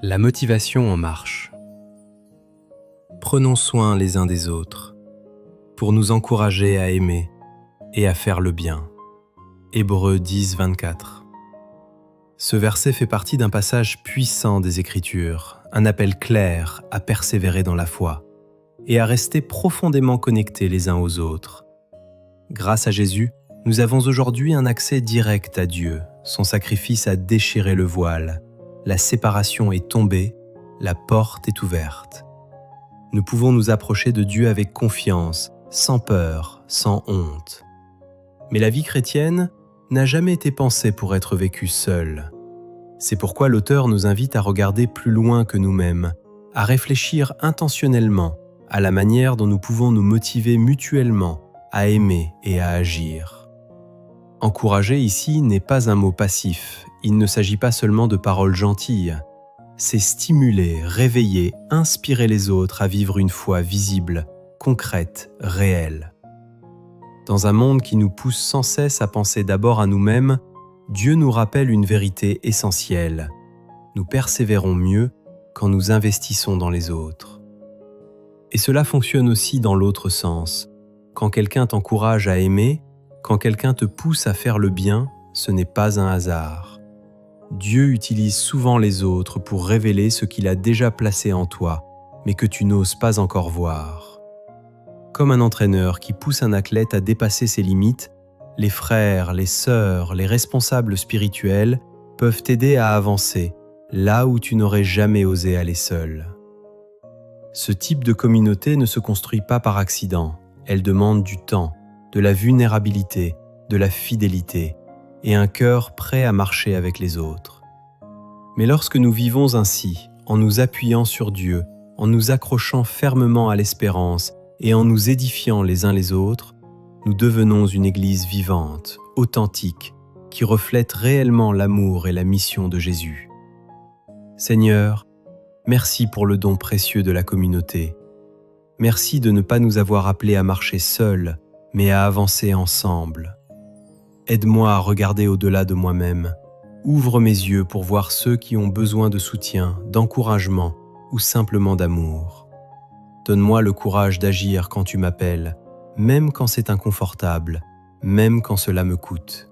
La motivation en marche. Prenons soin les uns des autres pour nous encourager à aimer et à faire le bien. Hébreux 10, 24. Ce verset fait partie d'un passage puissant des Écritures, un appel clair à persévérer dans la foi et à rester profondément connectés les uns aux autres. Grâce à Jésus, nous avons aujourd'hui un accès direct à Dieu. Son sacrifice a déchiré le voile. La séparation est tombée, la porte est ouverte. Nous pouvons nous approcher de Dieu avec confiance, sans peur, sans honte. Mais la vie chrétienne n'a jamais été pensée pour être vécue seule. C'est pourquoi l'auteur nous invite à regarder plus loin que nous-mêmes, à réfléchir intentionnellement à la manière dont nous pouvons nous motiver mutuellement à aimer et à agir. Encourager ici n'est pas un mot passif, il ne s'agit pas seulement de paroles gentilles, c'est stimuler, réveiller, inspirer les autres à vivre une foi visible, concrète, réelle. Dans un monde qui nous pousse sans cesse à penser d'abord à nous-mêmes, Dieu nous rappelle une vérité essentielle. Nous persévérons mieux quand nous investissons dans les autres. Et cela fonctionne aussi dans l'autre sens. Quand quelqu'un t'encourage à aimer, quand quelqu'un te pousse à faire le bien, ce n'est pas un hasard. Dieu utilise souvent les autres pour révéler ce qu'il a déjà placé en toi, mais que tu n'oses pas encore voir. Comme un entraîneur qui pousse un athlète à dépasser ses limites, les frères, les sœurs, les responsables spirituels peuvent t'aider à avancer, là où tu n'aurais jamais osé aller seul. Ce type de communauté ne se construit pas par accident, elle demande du temps, de la vulnérabilité, de la fidélité et un cœur prêt à marcher avec les autres. Mais lorsque nous vivons ainsi, en nous appuyant sur Dieu, en nous accrochant fermement à l'espérance et en nous édifiant les uns les autres, nous devenons une Église vivante, authentique, qui reflète réellement l'amour et la mission de Jésus. Seigneur, merci pour le don précieux de la communauté. Merci de ne pas nous avoir appelés à marcher seuls, mais à avancer ensemble. Aide-moi à regarder au-delà de moi-même. Ouvre mes yeux pour voir ceux qui ont besoin de soutien, d'encouragement ou simplement d'amour. Donne-moi le courage d'agir quand tu m'appelles, même quand c'est inconfortable, même quand cela me coûte.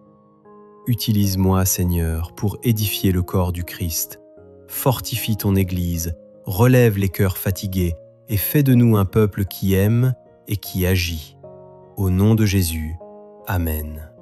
Utilise-moi, Seigneur, pour édifier le corps du Christ. Fortifie ton Église, relève les cœurs fatigués et fais de nous un peuple qui aime et qui agit. Au nom de Jésus, Amen.